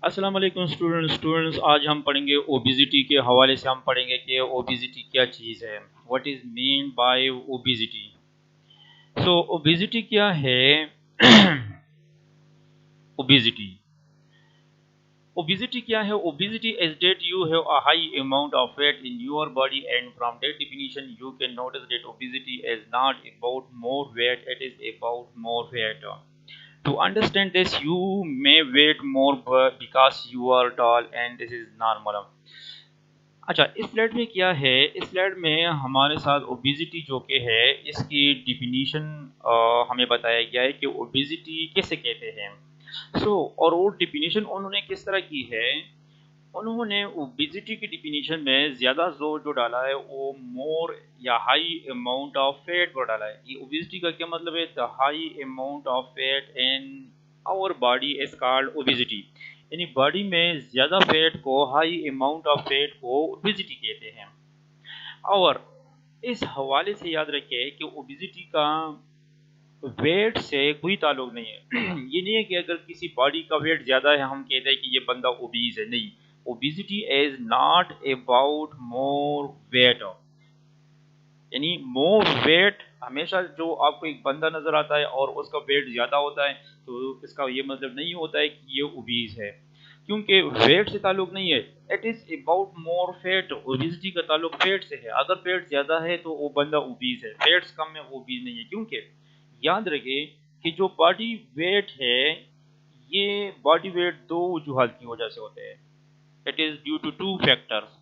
अस्सलाम वालेकुम स्टूडेंट्स आज हम पढ़ेंगे ओबिजिटी के हवाले से। हम पढ़ेंगे कि ओबिजिटी क्या चीज़ है, what is mean by obesity. So obesity क्या है? ओबिजिटी ओबिजिटी क्या है? Obesity is that you have a high amount of fat in your body, and from that definition you can notice that obesity is not about more weight, it is about more fat. To understand this, you may weight more because you are tall and this is normal. अच्छा, इस slide में क्या है? इस slide में हमारे साथ obesity जो कि है इसकी डिफिनीशन हमें बताया गया है कि ओबिजिटी किसे कहते हैं। और वो डिफिनीशन उन्होंने किस तरह की है? उन्होंने ओबिजिटी की डिफिनीशन में ज़्यादा जोर जो डाला है वो मोर या हाई अमाउंट ऑफ फैट पर डाला है। ये ओबिजिटी का क्या मतलब है? The high amount of fat in our body is called obesity. यानी बॉडी में ज़्यादा फैट को, हाई अमाउंट ऑफ फैट को ओबिजिटी कहते हैं। और इस हवाले से याद रखिए कि ओबिजिटी का वेट से कोई ताल्लुक नहीं है। ये नहीं है कि अगर किसी बॉडी का वेट ज़्यादा है हम कहते हैं कि ये बंदा ओबीज है, नहीं। Obesity is not about more weight, यानी मोर वेट हमेशा जो आपको एक बंदा नजर आता है और उसका वेट ज्यादा होता है तो इसका ये मतलब नहीं होता है कि ये ओबीज है, क्योंकि वेट से ताल्लुक नहीं है। It is about more fat. Obesity का ताल्लुक फैट से है। अगर फैट ज्यादा है तो वो बंदा ओबीज है, फैट्स कम है वो ओबीज नहीं है। क्योंकि याद रखिए कि जो बॉडी वेट है ये बॉडी वेट दो वजूहात की वजह से होते हैं। It is due to two factors.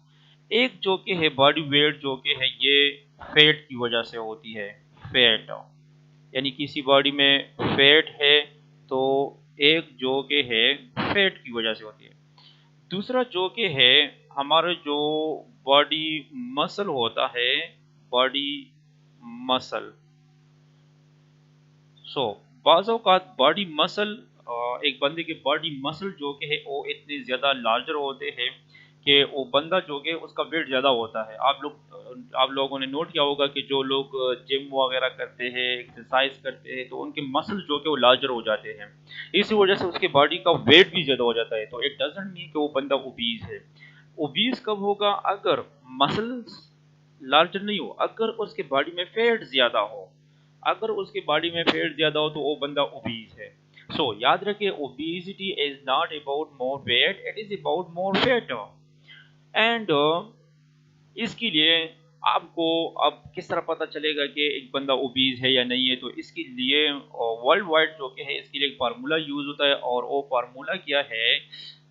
एक जो कि है बॉडी वेट जो कि है ये फैट की वजह से होती है। फैट यानी किसी बॉडी में फैट है तो एक जो कि है फैट की वजह से होती है। दूसरा जो कि है हमारे जो बॉडी मसल होता है, बॉडी मसल। सो बाज़ औक़ात बॉडी मसल, एक बंदे के बॉडी मसल जो कि है वो इतने ज़्यादा लार्जर होते हैं कि वो बंदा जो कि उसका वेट ज़्यादा होता है। आप लोगों ने नोट किया होगा कि जो लोग जिम वगैरह करते हैं, एक्सरसाइज करते हैं, तो उनके मसल जो कि वो लार्जर हो जाते हैं। इसी वजह से उसके बॉडी का वेट भी ज़्यादा हो जाता है। तो इट डजंट मीन कि वो बंदा ओबीज है। ओबीज कब होगा? अगर मसल्स लार्जर नहीं हो, अगर उसके बॉडी में फैट ज़्यादा हो। अगर उसकी बॉडी में फैट ज्यादा हो तो वो बंदा ओबीज है। याद रखिए obesity is not about more wait, it is about more fat. And इसके लिए आपको अब किस तरह पता चलेगा कि एक बंदा ओबीज है या नहीं है? तो इसके लिए वर्ल्ड वाइड जो कि है इसके लिए एक फार्मूला यूज होता है, और वो फार्मूला क्या है?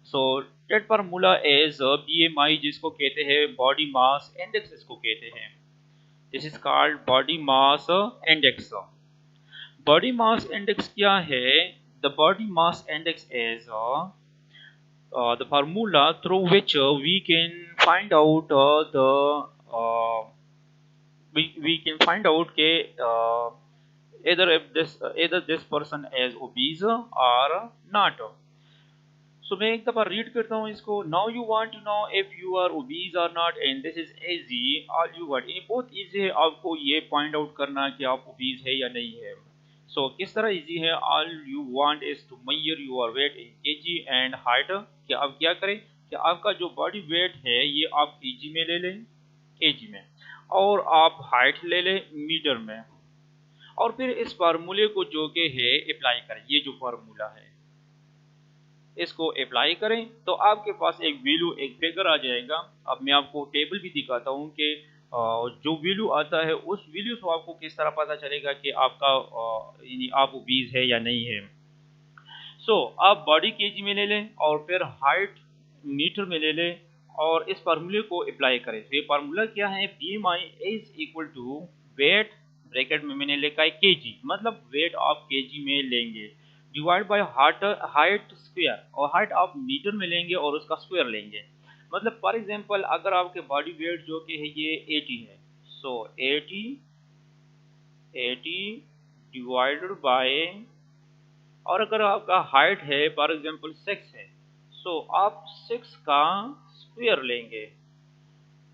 So that formula is BMI, जिसको कहते हैं बॉडी मास इंडेक्स, इसको कहते हैं। This is called body mass index. Body mass index क्या है? The body mass index is the formula through which we can find out the we can find out के either this person is obese or not. मैं एक दफा read करता हूँ इसको। Now you want to know if you are obese और not, and this is easy. All you want, ये बहुत इजी है आपको ये पॉइंट आउट करना कि आप ओबीज है या नहीं है। किस तरह इजी है? All you want is to measure your weight in KG and height. कि आप क्या करें कि आपका जो बॉडी वेट है ये आप केजी में ले लें, केजी में, और आप हाइट ले लें मीटर में, और फिर इस फार्मूले को जो कि है अप्लाई करें। ये जो फार्मूला है इसको अप्लाई करें तो आपके पास एक वैल्यू, एक फिगर आ जाएगा। अब मैं आपको टेबल भी दिखाता हूँ कि जो वैल्यू आता है उस वैल्यू से आपको किस तरह पता चलेगा कि आपका यानी आप ओबीज है या नहीं है। आप बॉडी केजी में ले लें और फिर हाइट मीटर में ले लें और इस फार्मूले को अप्लाई करें। ये फार्मूला क्या है? BMI is equal to weight, bracket में मैंने लिखा है केजी, मतलब वेट आप केजी में लेंगे, डिवाइड बाय हाइट स्क्वायर, और हाइट आप मीटर में लेंगे और उसका स्क्वायर लेंगे। मतलब फॉर एग्जांपल अगर आपके बॉडी वेट जो कि है ये 80 है, 80 डिवाइडेड बाय, और अगर आपका हाइट है फॉर एग्जांपल 6 है, आप 6 का स्क्वायर लेंगे,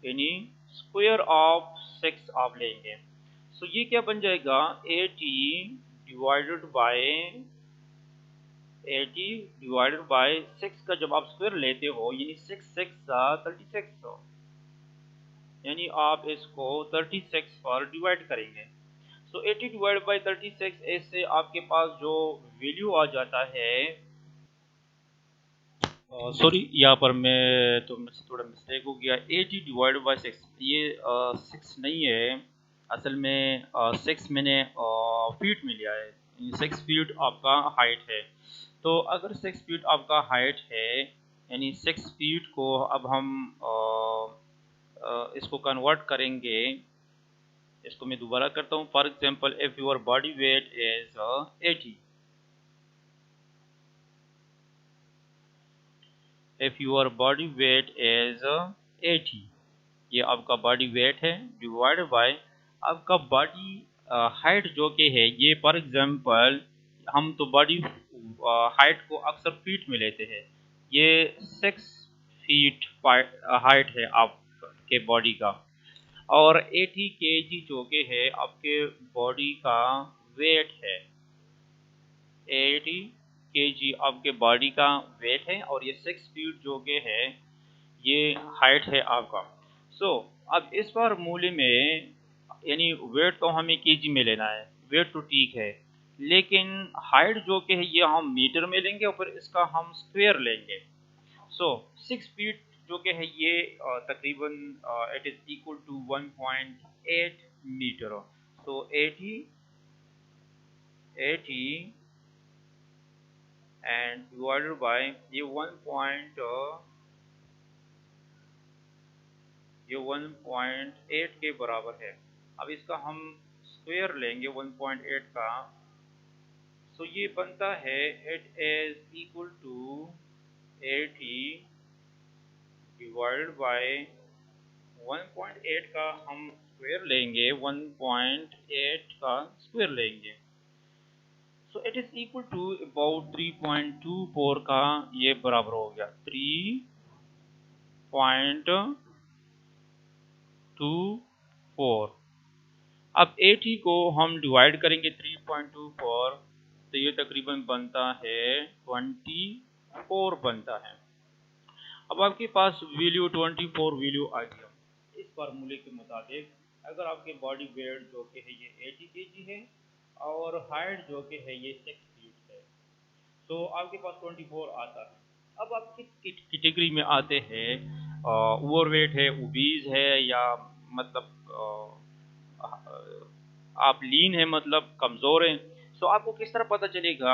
यानी स्क्वायर ऑफ 6 आप लेंगे। ये क्या बन जाएगा? 80 डिवाइडेड बाय 80 डिवाइडेड बाय 6 का जब आप स्क्वायर लेते हो यानी 6 6 36 हो, यानी आप इसको 36 पर डिवाइड करेंगे। सो 80 डिवाइड बाय 36, ऐसे आपके पास जो वैल्यू आ जाता है, सॉरी यहाँ पर मैं तो मुझसे थोड़ा मिस्टेक हो गया, 80 डिवाइड बाय 6, ये 6 नहीं है, असल में 6 मैंने फीट में लिया है, 6 फीट आपका हाइट है। तो अगर 6 फीट आपका हाइट है, यानी 6 फीट को अब हम इसको कन्वर्ट करेंगे। इसको मैं दोबारा करता हूँ। For example, if your body weight is 80, if your body weight is 80, ये आपका बॉडी वेट है डिवाइड बाय आपका बॉडी हाइट जो कि है, ये फॉर एग्जांपल हम तो बॉडी हाइट को अक्सर फीट में लेते हैं। ये 6 फीट हाइट है आपके बॉडी का, और 80 kg जो कि है आपके बॉडी का वेट है। 80 kg आपके बॉडी का वेट है, और ये 6 फीट जो कि है ये हाइट है आपका। अब इस फार्मूले में, यानी वेट तो हमें केजी में लेना है, वेट तो ठीक है, लेकिन हाइट जो कि है ये हम मीटर में लेंगे और फिर इसका हम स्क्वायर लेंगे। 6 फीट जो कि है ये तकरीबन it is equal to 1.8 metre. 80 and divided by ये 1.8 के बराबर है। अब इसका हम स्क्वायर लेंगे 1.8 का, सो ये बनता है it is equal to 80 divided by 1.8 का हम स्क्वायर लेंगे, 1.8 का स्क्वायर लेंगे, so it is equal to about 3.24 का ये बराबर हो गया, 3.24। अब 80 को हम डिवाइड करेंगे 3.24, तो ये तकरीबन बनता है 24 बनता है। अब आपके पास वैल्यू 24 वैल्यू आ गया। इस फार्मूले के मुताबिक अगर आपके बॉडी वेट जो कि है ये 80 kg है और हाइट जो कि है ये 6 फीट है, तो आपके पास 24 आता है। अब आप किस कैटेगरी में आते हैं, ओवरवेट है, ओबीज है, या मतलब आप लीन है मतलब कमज़ोर हैं। आपको किस तरह पता चलेगा?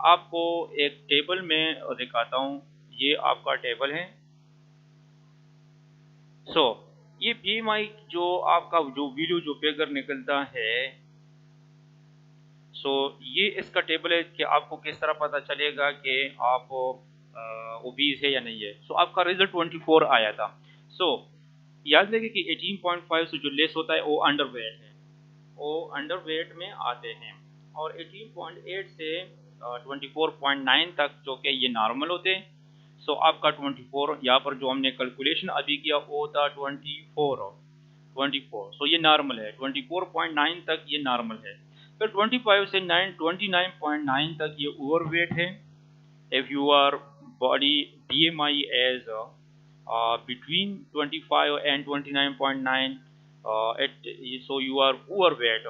आपको एक टेबल में दिखाता हूँ, ये आपका टेबल है। सो ये बीएमआई जो आपका जो वीडियो जो फिगर निकलता है, ये इसका टेबल है कि आपको किस तरह पता चलेगा कि आप ओबीज है या नहीं है। आपका रिजल्ट 24 आया था। याद रखिए कि 18.5 से जो लेस होता है वो अंडरवेट है, वो अंडरवेट में आते हैं, और 18.8 से 24.9 तक जो कि ये नॉर्मल होते हैं। आपका 24 यहाँ पर जो हमने कैलकुलेशन अभी किया वो था 24। ये नॉर्मल है, 24.9 तक ये नॉर्मल है। फिर 25 से 29.9 तक ये ओवरवेट है। If your body BMI is between 25 and 29.9, so you are overweight,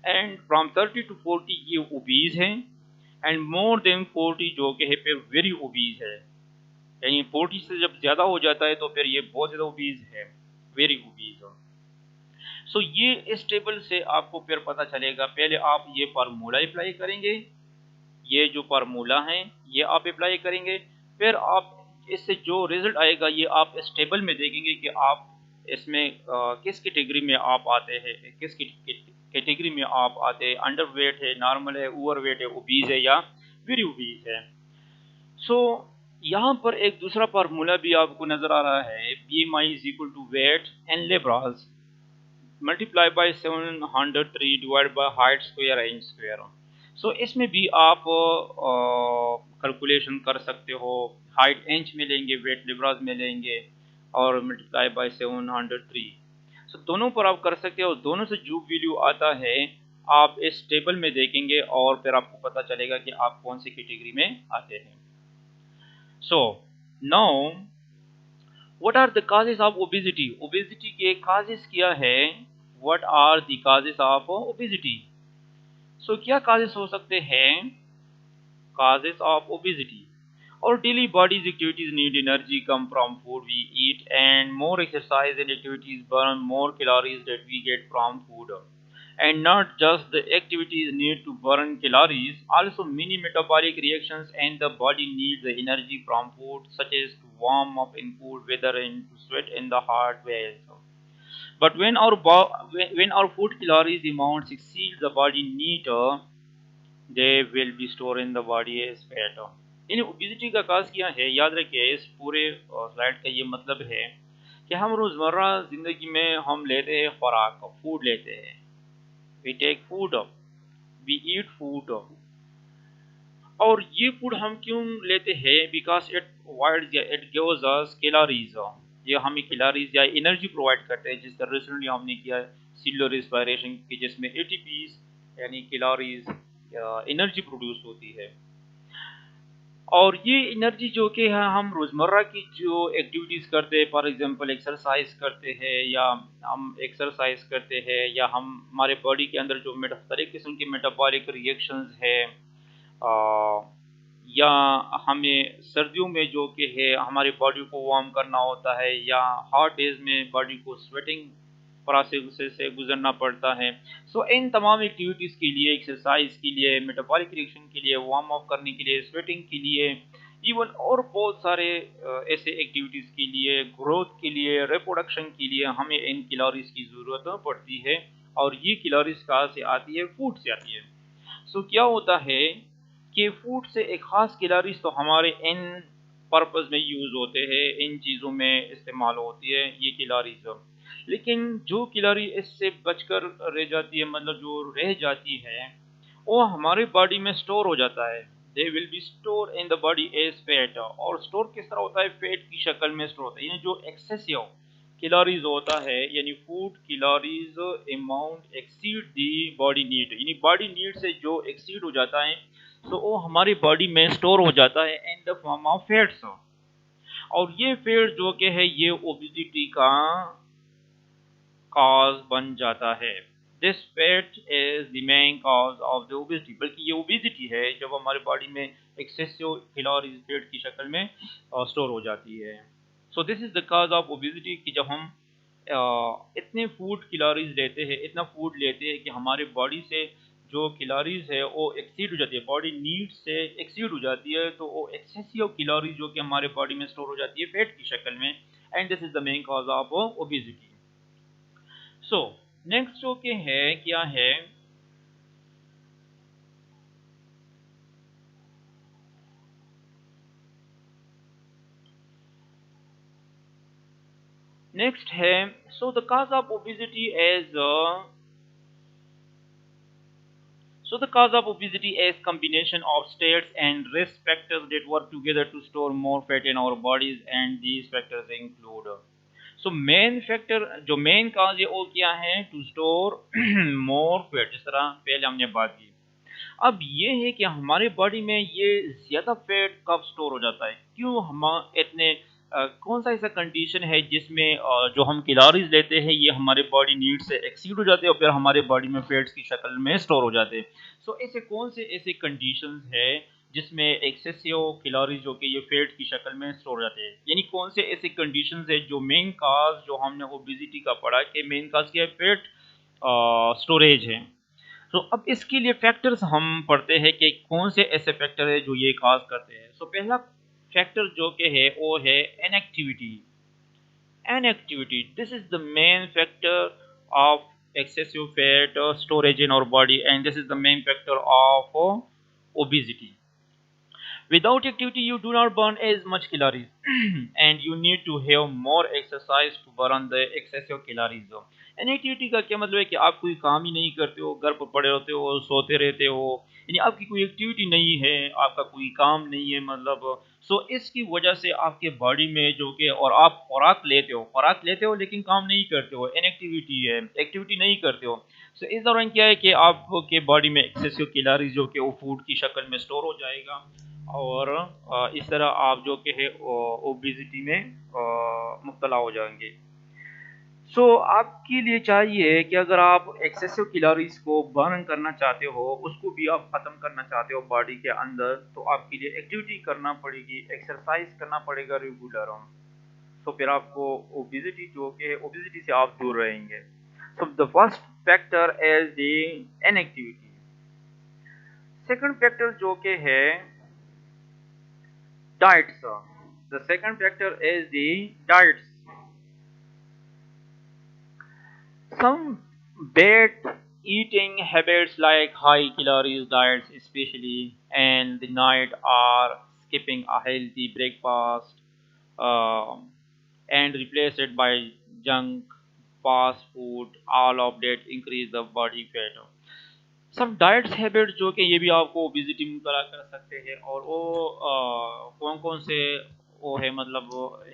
and from 30 to 40 ये obese हैं, and more than 40 जो कि है फिर very obese है, यानी 40 से जब ज़्यादा हो जाता है तो फिर ये बहुत ज़्यादा obese है, very obese। ये इस टेबल से आपको फिर पता चलेगा। पहले आप ये फार्मूला अप्लाई करेंगे, ये जो फार्मूला है ये आप अप्लाई करेंगे, फिर आप इससे जो रिजल्ट आएगा ये आप इस टेबल में देखेंगे कि आप इसमें किस कैटेगरी में आप आते हैं, किस कैटेगरी में आप आते हैं, अंडरवेट है, नॉर्मल है, ओवरवेट है, ओबीज है या वेरी ओबीज है। यहाँ पर एक दूसरा फार्मूला भी आपको नजर आ रहा है, BMI is equal to weight and लेब्रास multiply by 703 divide by height square inch square. इसमें भी आप कैलकुलेशन कर सकते हो, हाइट इंच में लेंगे, वेट लिब्रास में लेंगे, और मल्टीप्लाई बाय 703। दोनों पर आप कर सकते हो। दोनों से जो वैल्यू आता है आप इस टेबल में देखेंगे और फिर आपको पता चलेगा कि आप कौन सी कैटेगरी में आते हैं। So now what are the causes of obesity? Obesity के काजेस क्या है? What are the causes of obesity? So क्या काजेस हो सकते हैं? Causes of obesity. Our daily body's activities need energy come from food we eat, and more exercise and activities burn more calories that we get from food. And not just the activities need to burn calories, also many metabolic reactions and the body needs the energy from food such as to warm up in cold weather and to sweat in the hot weather. But when our food calories amounts exceed the body need, they will be stored in the body as fat. यानी obesity का काज क्या है? याद रखिए इस पूरे slide का ये मतलब है कि हम रोजमर्रा जिंदगी में हम लेते हैं खुराक, फूड लेते हैं, we take food, we eat food, और ये फूड हम क्यों लेते हैं? Because it gives us calories, ये हमें कैलोरीज या एनर्जी प्रोवाइड करते हैं, जिस तरह रिसेंटली हमने किया सेलुलर रेस्पिरेशन की, जिसमें एटीपीज यानी कैलोरीज एनर्जी प्रोड्यूस होती है। और ये एनर्जी जो कि है हम रोज़मर्रा की जो एक्टिविटीज़ करते हैं, फॉर एग्जांपल एक्सरसाइज करते हैं, या हम एक्सरसाइज करते हैं, या हम हमारे बॉडी के अंदर जो मुख्तलिफ़ किस्म के मेटाबॉलिक रिएक्शंस है, या हमें सर्दियों में जो कि है हमारी बॉडी को वार्म करना होता है, या हॉट डेज में बॉडी को स्वेटिंग प्रोसेस से गुजरना पड़ता है। सो इन तमाम एक्टिविटीज़ के लिए, एक्सरसाइज के लिए, मेटाबॉलिक रिएक्शन के लिए, वार्म अप करने के लिए, स्वेटिंग के लिए, इवन और बहुत सारे ऐसे एक्टिविटीज़ के लिए, ग्रोथ के लिए, रिप्रोडक्शन के लिए हमें इन कैलोरीज की ज़रूरत पड़ती है। और ये कैलोरीज कहाँ से आती है? फूड से आती है। सो क्या होता है कि फूड से एक ख़ास कैलोरीज तो हमारे इन पर्पज़ में यूज़ होते हैं, इन चीज़ों में इस्तेमाल होती है ये कैलोरीज। लेकिन जो कैलोरी इससे बचकर रह जाती है, मतलब जो रह जाती है, वो हमारे बॉडी में स्टोर हो जाता है। They will be store in the body as fat. और स्टोर किस तरह होता है? फैट की शक्ल में स्टोर होता है। यानी जो एक्सेसिव कैलोरीज होता है, यानी food calories amount exceed the body need, यानी बॉडी नीड से जो एक्सीड हो जाता है, तो वो हमारी बॉडी में स्टोर हो जाता है in the form of fats. और ये फैट जो कि है ये ओबेसिटी का कॉज बन जाता है। This fat is the main cause of the obesity. बल्कि ये ओबेसिटी है जब हमारे बॉडी में एक्सेसिव कैलोरीज फैट की शक्ल में स्टोर हो जाती है। So this is the cause of obesity कि जब हम इतने फूड कैलोरीज लेते हैं, इतना फूड लेते हैं कि हमारे बॉडी से जो कैलोरीज है वो एक्सीड हो जाती है, बॉडी नीड से एक्सीड हो जाती है, तो वो एक्सेसिव कैलोरीज जो कि हमारे बॉडी में स्टोर हो जाती है फैट की शक्ल में, and this is the main cause of obesity. So next जो कि है क्या है? नेक्स्ट है so the cause of obesity as So the cause of obesity is combination of states and risk factors that work together to store more fat in our bodies, and these factors include so main factor जो main cause है वो क्या है? To store more fat, जिस तरह पहले हमने बात की। अब ये है कि हमारे बॉडी में ये ज़्यादा फैट कब स्टोर हो जाता है? क्यों हम इतने कौन सा ऐसा कंडीशन है जिसमें जो हम कैलोरीज लेते हैं ये हमारे बॉडी नीड से एक्सीड हो जाते हैं और फिर हमारे बॉडी में फैट्स की शक्ल में स्टोर हो जाते हैं? सो ऐसे कौन से ऐसे कंडीशंस है जिसमें एक्सेसिव कैलोरीज जो कि ये फैट की शक्ल में स्टोर हो जाते हैं? यानी कौन से ऐसे कंडीशंस है जो मेन काज जो हमने ओबेसिटी का पढ़ा कि मेन काज क्या है? फैट स्टोरेज है। तो अब इसके लिए फैक्टर्स हम पढ़ते हैं कि कौन से ऐसे फैक्टर है जो ये काज करते हैं। सो पहला फैक्टर जो कि है वो है inactivity. Inactivity, this is the main factor of excessive fat storage in our body, and this is the main factor of obesity. Without activity you do not burn as much calories and you need to have more exercise to burn the excessive calories. Inactivity का क्या मतलब है कि आप कोई काम ही नहीं करते हो, घर पर पड़े रहते हो, सोते रहते हो, यानी आपकी कोई एक्टिविटी नहीं है, आपका कोई काम नहीं है, मतलब सो इसकी वजह से आपके बॉडी में जो कि, और आप खुराक लेते हो लेकिन काम नहीं करते हो, इनएक्टिविटी है, एक्टिविटी नहीं करते हो। सो इस दौरान क्या है कि आपके बॉडी में एक्सेसिव कैलोरीज जो कि वो फूड की शक्ल में स्टोर हो जाएगा, और इस तरह आप जो कि है ओबेसिटी में मुब्तला हो जाएंगे। सो आपके लिए चाहिए कि अगर आप एक्सेसिव कैलोरीज को बर्न करना चाहते हो, उसको भी आप ख़त्म करना चाहते हो बॉडी के अंदर, तो आपके लिए एक्टिविटी करना पड़ेगी, एक्सरसाइज करना पड़ेगा रेगुलर। तो फिर आपको ओबेसिटी जो कि ओबेसिटी से आप दूर रहेंगे। So the first factor is the inactivity. Second factor जो कि है diets. The second factor is the diets. Some bad eating habits like high calories diets especially and the night are skipping a healthy breakfast um, and replace it by junk fast food, all of that increase the body fat। सब diets habits जो कि ये भी आपको obesity में मुबतला कर सकते हैं, और वो कौन कौन से वो है, मतलब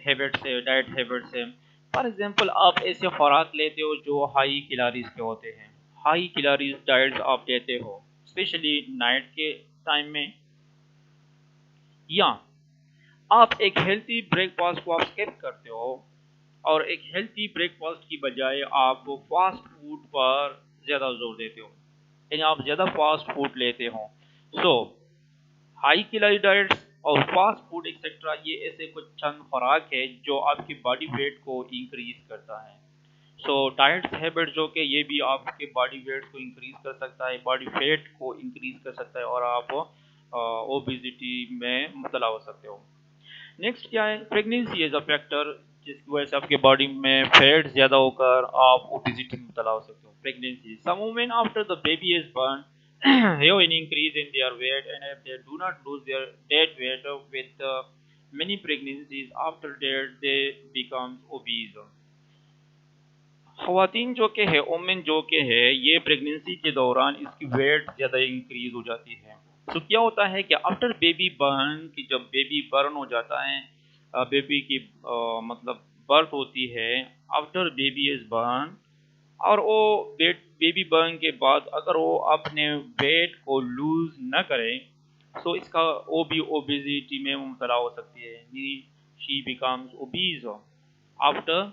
हैबिट्स है, डाइट हैबिट्स है। फॉर एग्जांपल आप ऐसे खुराक लेते हो जो हाई कैलोरीज के होते हैं, हाई कैलोरीज डाइट्स आप लेते हो स्पेशली नाइट के टाइम में, या आप एक हेल्थी ब्रेकफास्ट को आप स्किप करते हो और एक हेल्थी ब्रेकफास्ट की बजाय आप फास्ट फूड पर ज़्यादा जोर देते हो, यानी आप ज़्यादा फास्ट फूड लेते हो। सो हाई कैलोरी डाइट्स और फास्ट फूड एक्सेट्रा ये ऐसे कुछ चंद खुराक है जो आपकी बॉडी वेट को इंक्रीज करता है। सो डाइट्स हैबिट जो कि ये भी आपके बॉडी वेट को इंक्रीज कर सकता है, बॉडी फैट को इंक्रीज कर सकता है, और आप ओबेसिटी में मुब्तला हो सकते हो। नेक्स्ट क्या है, प्रेगनेंसी एज अ फैक्टर, जिसकी वजह से आपके बॉडी में फैट ज्यादा होकर आप ओबेसिटी में मुब्तला हो सकते हो। Pregnancy, some women after the baby is born have an increase in their weight, and if they do not lose their that weight with many pregnancies after that they becomes obese। ख़वातीन जो के है, women जो के है, ये pregnancy के दौरान इसकी वेट ज़्यादा इंक्रीज हो जाती है। तो क्या होता है कि आफ्टर बेबी बर्न, कि जब बेबी बर्न हो जाता है, बेबी की मतलब बर्थ होती है, आफ्टर बेबी इज बर्न, और वो बेबी बर्न के बाद अगर वो अपने वेट को लूज न करे, तो इसका वो भी ओबेसिटी में मुब्तला हो सकती है, she becomes obese after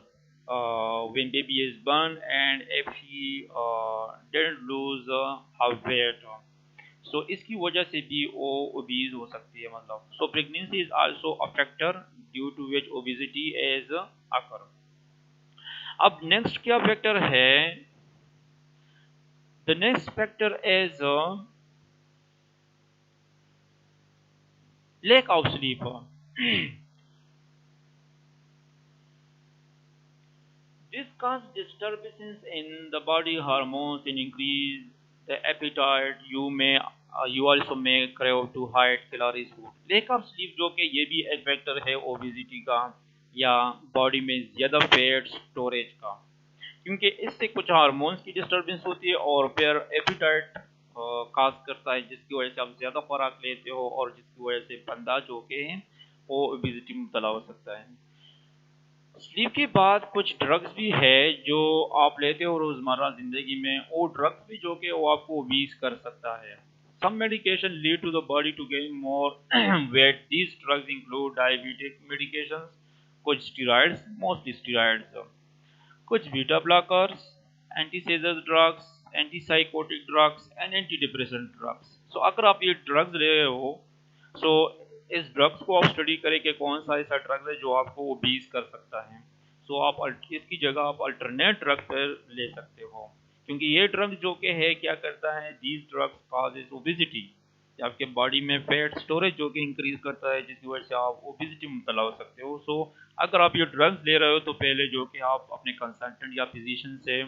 when baby is born, and if she didn't lose her weight, so इसकी वजह से भी वो ओबीज हो सकती है, मतलब। So pregnancy is also a factor due to which obesity is occur. अब नेक्स्ट क्या फैक्टर है, the next factor is lack of sleep। This causes disturbances in the body hormones and increase the appetite. You also may crave to high calories food। Lack of sleep जो कि ये भी एक फैक्टर है obesity का, या बॉडी में ज़्यादा फैट स्टोरेज का, क्योंकि इससे कुछ हार्मोन्स की डिस्टर्बेंस होती है और फिर एपिटाइट काज करता है, जिसकी वजह से आप ज़्यादा खुराक लेते हो और जिसकी वजह से बंदा जो कि वो ओबेसिटी में मुब्तला हो सकता है। स्लीप के बाद कुछ ड्रग्स भी है जो आप लेते हो रोजमर्रा जिंदगी में, वो ड्रग्स भी जो कि वो आपको ओबीस कर सकता है। Some medication lead to the body to gain more weight. These drugs include diabetic medications, कुछ स्टीरॉइड्स, मोस्टली स्टीरॉइड्स, कुछ beta blockers, antiseizure drugs, antipsychotic drugs and antidepressant drugs. So अगर आप ये ड्रग्स ले रहे हो, सो इस ड्रग्स को आप स्टडी करें कि कौन सा ऐसा ड्रग्स है जो आपको ओबीस कर सकता है। सो आप इसकी जगह आप अल्टरनेट ड्रग पर ले सकते हो, क्योंकि ये ड्रग जो कि है क्या करता है, दीज ड्रग्स कॉजेज ओबेसिटी, आपके बॉडी में फैट स्टोरेज जो कि इंक्रीज करता है, जिसकी वजह से आप ओबेसिटी में मुब्तला हो सकते हो। सो अगर आप ये ड्रग्स ले रहे हो तो पहले जो कि आप अपने कंसल्टेंट या फिजिशियन से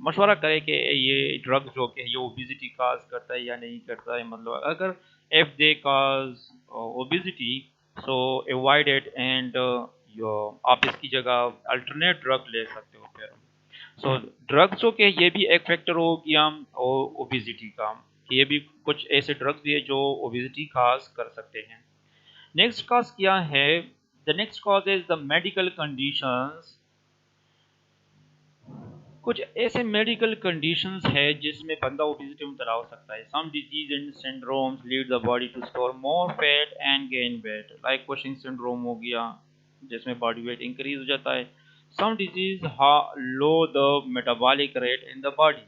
मशवरा करें कि ये ड्रग जो कि ये ओबेसिटी काज करता है या नहीं करता है, मतलब अगर if they cause obesity, so avoid it, and आप इसकी जगह अल्टरनेट ड्रग ले सकते हो फिर। सो ड्रग्स जो कि ये भी एक फैक्टर हो गया ओबेसिटी का, कि ये भी कुछ ऐसे ड्रग्स भी है जो ओबेसिटी काज कर सकते हैं। नेक्स्ट कॉज क्या है? The next cause is the medical conditions. कुछ ऐसे मेडिकल कंडीशंस है जिसमें बंदा ओबेसिटी में मुब्तला हो सकता है। Some disease and syndromes lead the body to store more fat and gain weight, like Cushing syndrome हो गया जिसमें बॉडी वेट इंक्रीज हो जाता है। Some disease low the metabolic rate in the body.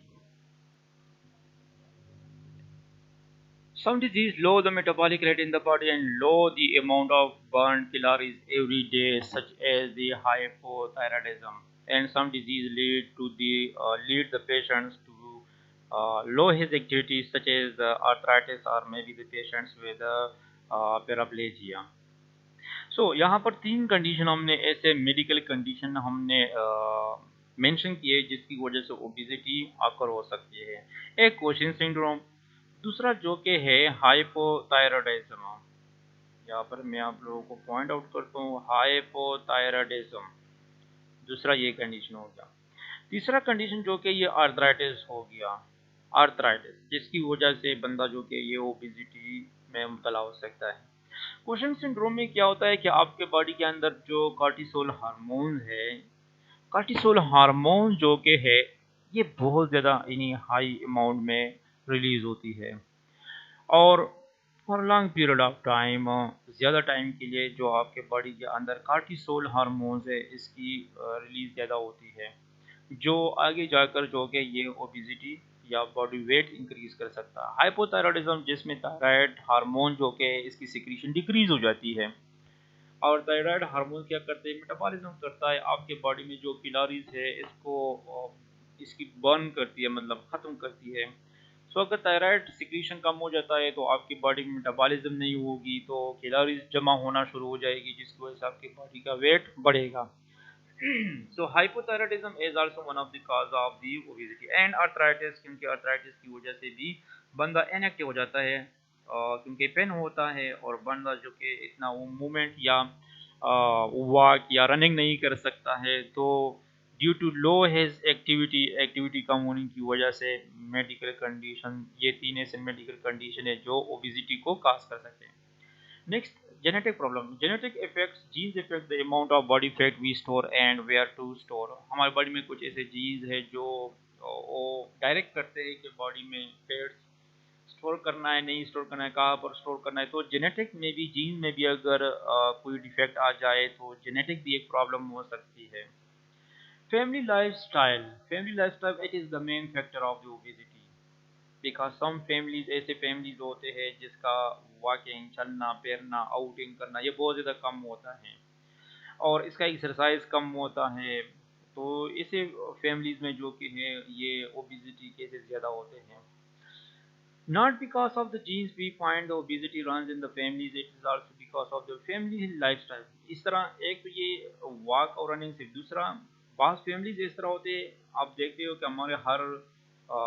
Some disease low the metabolic rate in the body and low the amount of burned calories every day, such as the hypothyroidism. And some disease lead the patients to low his activities, such as arthritis or maybe the patients with paraplegia. So यहाँ पर तीन condition हमने ऐसे medical condition हमने mention किए जिसकी वजह से ओबेसिटी आकर हो सकती है। एक कोशिन सिंड्रोम, दूसरा जो कि है हाइपोथायराइडिज्म। यहाँ पर मैं आप लोगों को पॉइंट आउट करता हूँ हाइपोथायराइडिज्म, दूसरा ये कंडीशन हो गया। तीसरा कंडीशन जो कि ये आर्थराइटिस हो गया, आर्थराइटिस जिसकी वजह से बंदा जो कि ये ओबेसिटी में मुब्तला हो सकता है। कुशन सिंड्रोम में क्या होता है कि आपके बॉडी के अंदर जो कार्टिसोल हार्मोन है, कार्टिसोल हार्मोन जो कि है ये बहुत ज़्यादा यानी हाई अमाउंट में रिलीज होती है और for long period of time, ज़्यादा टाइम के लिए जो आपके बॉडी के अंदर कार्टिसोल हार्मोन्स है इसकी रिलीज ज़्यादा होती है, जो आगे जाकर जो कि ये ओबेसिटी या बॉडी वेट इंक्रीज कर सकता है। हाइपोथायराइडिज्म जिसमें थायराइड हार्मोन जो कि इसकी सिक्रीशन डिक्रीज हो जाती है और थायराइड हार्मोन क्या करते हैं, मेटाबॉलिज्म करता है आपके बॉडी में जो कैलोरीज है इसको इसकी बर्न करती है, मतलब ख़त्म करती है। सो अगर थायराइड सिक्रीशन कम हो जाता है तो आपकी बॉडी में मेटाबॉलिज्म नहीं होगी तो कैलोरीज जमा होना शुरू हो जाएगी जिसकी वजह से आपकी बॉडी का वेट बढ़ेगा। So hypothyroidism is also one of the cause of the obesity and arthritis, क्योंकि arthritis की वजह से भी बंदा इनएक्टिव हो जाता है क्योंकि पेन होता है और बंदा जो कि इतना वो मूवमेंट या वॉक या रनिंग नहीं कर सकता है, तो due to low his activity कम होने की वजह से मेडिकल कंडीशन, ये तीन ऐसे मेडिकल कंडीशन है जो ओबेसिटी को काज कर सकते हैं। Next, genetic problem. Genetic effects, genes affect the amount of body fat we store and where to store. हमारी बॉडी में कुछ ऐसे जीन्स है जो वो डायरेक्ट करते हैं कि बॉडी में फैट्स स्टोर करना है नहीं स्टोर करना है, कहाँ पर स्टोर करना है। तो जेनेटिक में भी, जीन में भी अगर कोई डिफेक्ट आ जाए तो जेनेटिक भी एक प्रॉब्लम हो सकती है। Family lifestyle it is the main factor of the obesity, because some families ऐसे फैमिलीज होते हैं जिसका वॉकिंग, चलना फिरना, आउटिंग करना ये बहुत ज़्यादा कम होता है और इसका एक्सरसाइज कम होता है, तो ऐसे फैमिलीज में जो कि है ये ओबेसिटी केसेस ज़्यादा होते हैं। Not because of the genes we find the obesity runs in the families, it is also because of the family lifestyle। इस तरह एक तो ये वॉक और रनिंग से, दूसरा बास फैमिलीज इस तरह होते हैं, आप देखते हो कि हमारे हर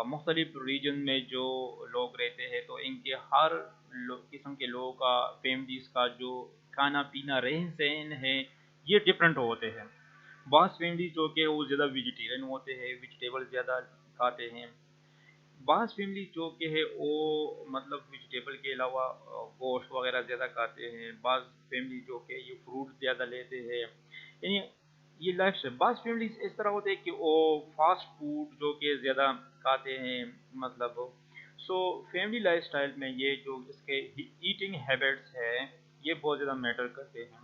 मुख्तलिफ रीजन में जो लोग रहते हैं तो इनके हर किस्म के लोगों का, फैमिलीज का जो खाना पीना रहन सहन है ये डिफरेंट होते हैं। बास फैमिलीज जो कि वो ज़्यादा वेजिटेरियन होते हैं, वेजिटेबल ज़्यादा खाते हैं। बास फैमिली जो कि है वो मतलब वेजिटेबल के अलावा गोश्त वगैरह ज़्यादा खाते हैं। बास फैमिली जो कि ये फ्रूट ज़्यादा लेते हैं, यानी ये लाइफ से बास फैमिली इस तरह होते हैं कि वो फास्ट फूड जो कि ज़्यादा खाते हैं, मतलब सो फैमिली लाइफस्टाइल में ये जो इसके ईटिंग हैबिट्स है ये बहुत ज़्यादा मैटर करते हैं।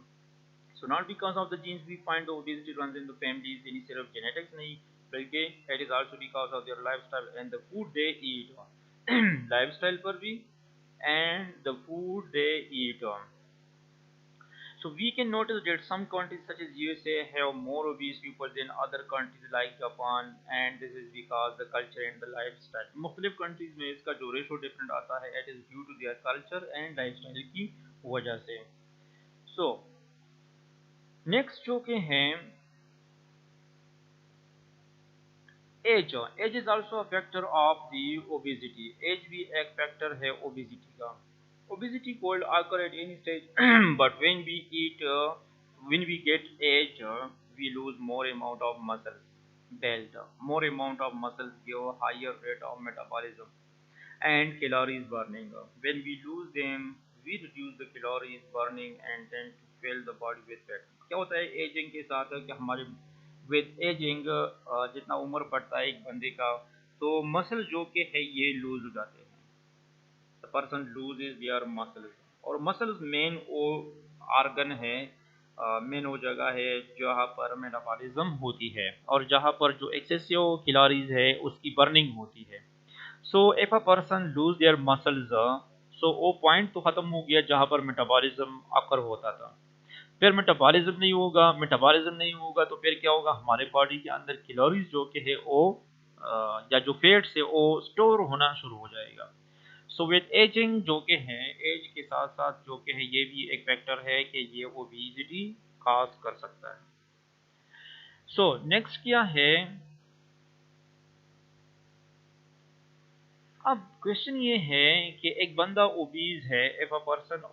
So not because of the genes we find the obesity runs in the families, यानी सिर्फ genetics नहीं बल्कि it is also because of their lifestyle and the food they eat on। lifestyle पर भी and the food they eat on। So we can notice that some countries such as USA have more obese people than other countries like Japan, and this is because the culture and the lifestyle। मुख्तलिफ countries में इसका जो ratio different आता है it is due to their culture and lifestyle की वजह से। So next जो के हैं age. Age is also a factor of the obesity, age भी एक फैक्टर है ओबेसिटी का। Obesity could occur at any stage but when we eat, when we get age we lose more amount of muscles belt, more amount of muscles give higher rate of metabolism and calories burning। When we lose them we reduce the calories burning and tend to fill the body with fat. क्या होता है ageing के साथ कि हमारे with ageing जितना उम्र बढ़ता है एक बंदे का तो मसल जो कि है ये लूज हो जाते हैं. The person loses their muscles और मसल्स मेन वो आर्गन है मेन वो जगह है जहाँ पर मेटाबॉलिज्म होती है और जहाँ पर जो एक्सेसिव कैलोरीज है उसकी बर्निंग होती है. So if a person lose their muscles so वो पॉइंट तो खत्म हो गया जहाँ पर मेटाबॉलिज्म अकर होता था. फिर मेटाबॉलिज्म नहीं होगा तो फिर क्या होगा हमारे बॉडी के अंदर कैलोरीज जो कि है वो या जो फैट्स है वो स्टोर होना शुरू हो जाएगा. सो विद एजिंग जो कि है एज के साथ साथ जो कि है ये भी एक फैक्टर है कि ये ओबेसिटी काज कर सकता है. सो नेक्स्ट क्या है अब क्वेश्चन ये है कि एक बंदा ओबीज है if a person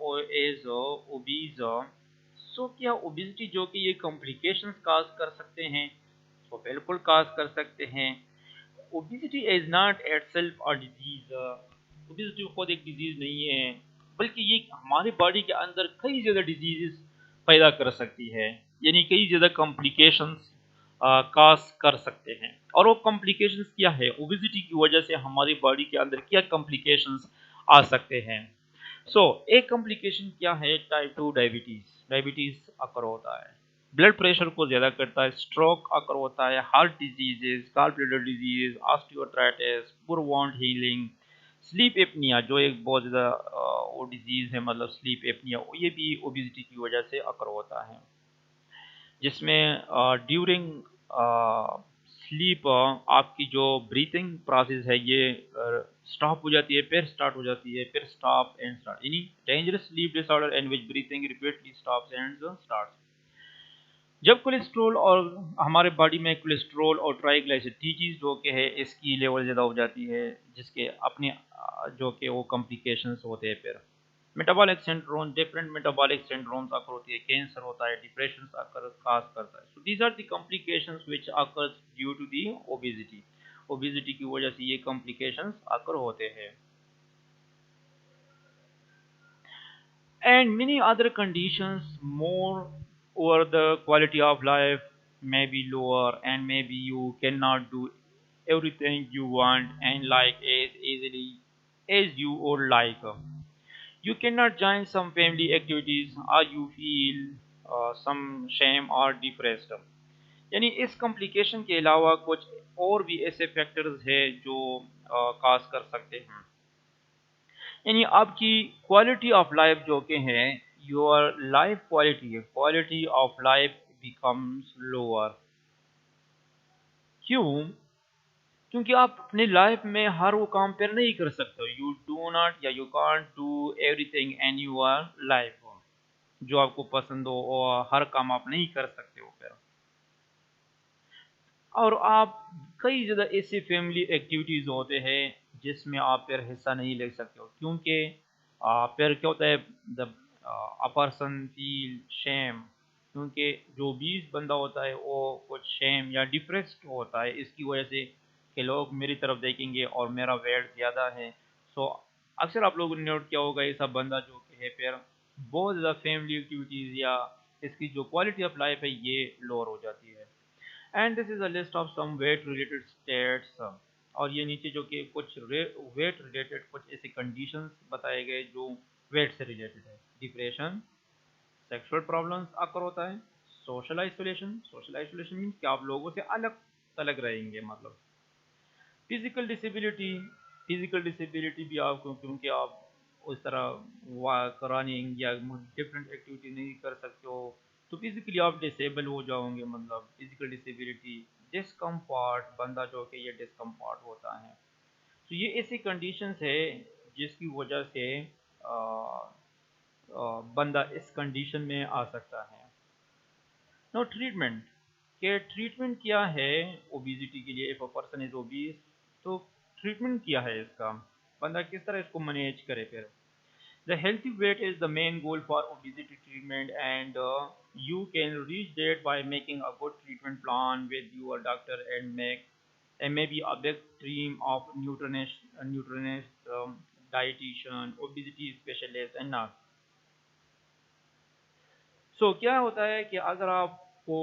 is obese so क्या ओबेसिटी जो कि ये कॉम्प्लिकेशंस काज कर सकते हैं तो बिल्कुल काज कर सकते हैं. Obesity is not itself a disease. Obesity खुद एक डिजीज नहीं है बल्कि ये हमारी बॉडी के अंदर कई ज़्यादा डिजीजेस पैदा कर सकती है यानी कई ज़्यादा कॉम्प्लिकेशंस काज कर सकते हैं. और वो कॉम्प्लिकेशंस क्या है ओबेसिटी की वजह से हमारी बॉडी के अंदर क्या कॉम्प्लिकेशंस आ सकते हैं. सो एक कॉम्प्लिकेशन क्या है टाइप 2 डायबिटीज अकर होता है. ब्लड प्रेशर को ज़्यादा करता है. स्ट्रोक अकर होता है. Heart diseases gall bladder disease osteoarthritis poor wound healing. Sleep apnoea जो एक बहुत ज़्यादा वो डिजीज़ है मतलब स्लीप एपनिया ये भी ओबेसिटी की वजह से अकर होता है जिसमें ड्यूरिंग स्लीप आपकी जो ब्रीथिंग प्रोसेस है ये स्टॉप हो जाती है फिर स्टार्ट हो जाती है फिर स्टॉप एंड स्टार्ट यानी dangerous sleep disorder in which breathing repeatedly stops and starts. जब कोलेस्ट्रॉल और हमारे बॉडी में कोलेस्ट्रॉल और ट्राइग्लिसराइड जो कि है इसकी लेवल ज़्यादा हो जाती है जिसके अपने जो कि वो कॉम्प्लिकेशंस होते हैं. फिर metabolic syndrome different metabolic syndromes occur होती है. कैंसर होता है. डिप्रेशन अकर काज करता है. So these are the complications which occurs due to the obesity. Obesity की वजह से ये कॉम्प्लिकेशंस अकर होते हैं. And many other conditions more over the quality of life may be lower and maybe you cannot do everything you want and like as easily as you would like. You cannot join some family activities or you feel some shame or depressed. यानी इस complication के अलावा कुछ और भी ऐसे factors हैं जो काज कर सकते हैं यानी आपकी क्वालिटी ऑफ लाइफ जो कि है your life quality of life becomes lower. क्यों? क्योंकि आप अपनी लाइफ में हर वो काम फिर नहीं कर सकते. यू डू नॉट या you can't do everything in your life. जो आपको पसंद हो और हर काम आप नहीं कर सकते हो फिर. और आप कई ज़्यादा ऐसी फैमिली एक्टिविटीज़ होते हैं जिसमें आप फिर हिस्सा नहीं ले सकते हो क्योंकि फिर क्या होता है the a person feel shame क्योंकि जो 20 बंदा होता है वो कुछ शेम या डिप्रेस्ड होता है इसकी वजह से कि लोग मेरी तरफ देखेंगे और मेरा वेट ज़्यादा है. सो अक्सर आप लोगों ने नोट किया होगा ये सब बंदा जो कि है फिर बहुत ज़्यादा फैमिली एक्टिविटीज़ या इसकी जो क्वालिटी ऑफ लाइफ है ये लोअर हो जाती है. And this is a list of some weight related states. और ये नीचे जो कि कुछ वेट रिलेटेड कुछ ऐसे कंडीशंस बताए गए जो वेट से रिलेटेड है. डिप्रेशन सेक्सुअल प्रॉब्लम्स आकर होता है. सोशल आइसोलेशन मीन्स कि आप लोगों से अलग अलग रहेंगे मतलब. फिजिकल डिसेबिलिटी भी आपको क्योंकि आप उस तरह रनिंग या डिफरेंट एक्टिविटी नहीं कर सकते हो तो फिजिकली आप डिसेबल हो जाओगे मतलब फिजिकल डिसेबिलिटी. डिस्कम्फर्ट बंदा जो कि ये डिस्कम्फर्ट होता है. तो ये ऐसी कंडीशंस है जिसकी वजह से बंदा इस कंडीशन में आ सकता है. नो ट्रीटमेंट के ट्रीटमेंट क्या है ओबेसिटी के लिए. If a person is obese तो ट्रीटमेंट क्या है इसका बंदा किस तरह इसको मैनेज करे फिर. The healthy weight is the main goal for obesity treatment, and you can reach that by making a good treatment plan with your doctor and maybe a big stream of nutritionist dietitian, obesity specialist and nurse. So क्या होता है कि अगर आपको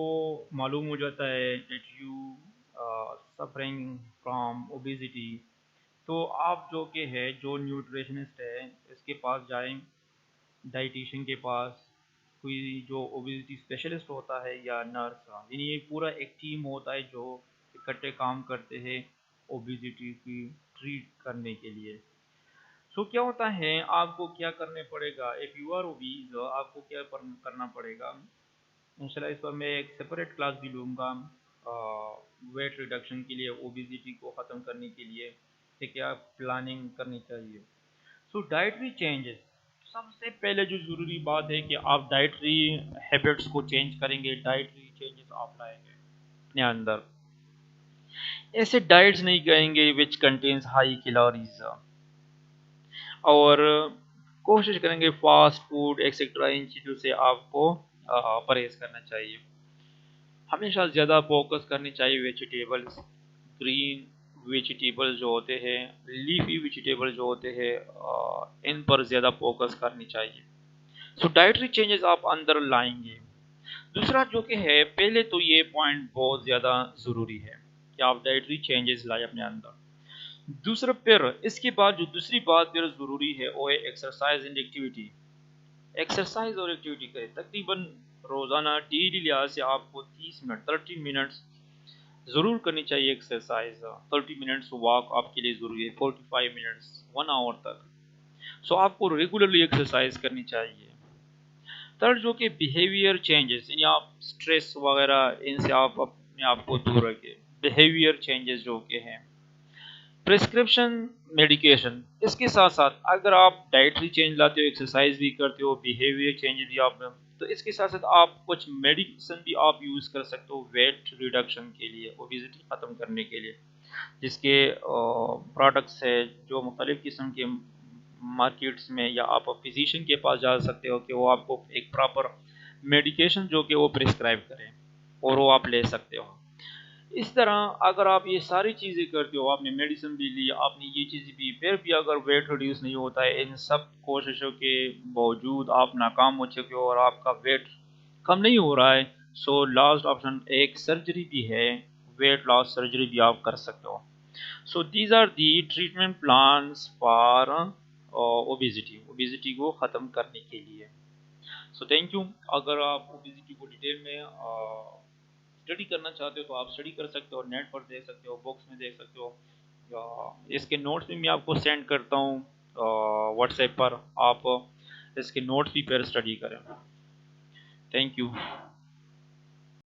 मालूम हो जाता है that you suffering from obesity, तो आप जो कि है जो न्यूट्रिशनिस्ट है इसके पास जाएं, डाइटिशियन के पास, कोई जो ओबेसिटी स्पेशलिस्ट होता है या नर्स, यानी ये पूरा एक टीम होता है जो इकट्ठे काम करते हैं ओबेसिटी की ट्रीट करने के लिए। सो क्या होता है, आपको क्या करने पड़ेगा, इफ़ यू आर ओबीज आपको क्या करना पड़ेगा। इंशाल्लाह इस पर मैं एक सेपरेट क्लास भी लूँगा वेट रिडक्शन के लिए, ओबेसिटी को ख़त्म करने के लिए कि क्या प्लानिंग करनी चाहिए। सो डाइटरी चेंजेस, सबसे पहले जो ज़रूरी बात है कि आप डाइटरी हैबिट्स को चेंज करेंगे, डाइटरी चेंजेस आप लाएंगे अपने अंदर। ऐसे डाइट्स नहीं करेंगे विच कंटेन्स हाई कैलोरीज, और कोशिश करेंगे फास्ट फूड एक्सेट्रा इन चीज़ों से आपको परहेज करना चाहिए। हमेशा ज़्यादा फोकस करनी चाहिए वेजिटेबल्स, ग्रीन वेजिटेबल जो होते हैं, लीफी वेजिटेबल जो होते हैं, इन पर ज़्यादा फोकस करनी चाहिए। सो डाइटरी चेंजेस आप अंदर लाएंगे। दूसरा जो कि है, पहले तो ये पॉइंट बहुत ज़्यादा ज़रूरी है कि आप डाइटरी चेंजेस लाए अपने अंदर। दूसरा फिर इसके बाद जो दूसरी बात फिर ज़रूरी है वो है एक्सरसाइज एंड एक्टिविटी। एक्सरसाइज और एक्टिविटी करें तकरीबन रोज़ाना डेली लिहाज से आपको 30 मिनट 30 मिनट्स ज़रूर करनी चाहिए एक्सरसाइज। 30 मिनट्स वॉक आपके लिए ज़रूरी है, 45 मिनट्स 1 आवर तक। सो आपको रेगुलरली एक्सरसाइज करनी चाहिए। थर्ड जो कि बिहेवियर चेंजेस, यानी आप स्ट्रेस वगैरह इनसे आप अपने आप को दूर रखें। बिहेवियर चेंजेस जो कि हैं, प्रिस्क्रिप्शन मेडिकेशन, इसके साथ साथ अगर आप डाइटरी चेंज लाते हो, एक्सरसाइज भी करते हो, बिहेवियर चेंज भी आप, तो इसके साथ साथ आप कुछ मेडिसिन भी आप यूज़ कर सकते हो वेट रिडक्शन के लिए, ओबेसिटी ख़त्म करने के लिए, जिसके प्रोडक्ट्स है जो मुख्तलिफ़ किस्म के मार्केट्स में, या आप फिजिशियन के पास जा सकते हो कि वो आपको एक प्रॉपर मेडिकेशन जो कि वो प्रिस्क्राइब करें और वो आप ले सकते हो। इस तरह अगर आप ये सारी चीज़ें करते हो, आपने मेडिसिन भी ली, आपने ये चीज़ें भी, फिर भी अगर वेट रिड्यूस नहीं होता है, इन सब कोशिशों के बावजूद आप नाकाम हो चुके हो और आपका वेट कम नहीं हो रहा है, सो लास्ट ऑप्शन एक सर्जरी भी है, वेट लॉस सर्जरी भी आप कर सकते हो। So these are the treatment plans for obesity को ख़त्म करने के लिए। So thank you. अगर आप ओबेसिटी को डिटेल में स्टडी करना चाहते हो तो आप स्टडी कर सकते हो, नेट पर देख सकते हो, बुक्स में देख सकते हो, या इसके नोट्स भी मैं आपको सेंड करता हूँ व्हाट्सएप पर, आप इसके नोट्स भी फिर स्टडी करें। Thank you.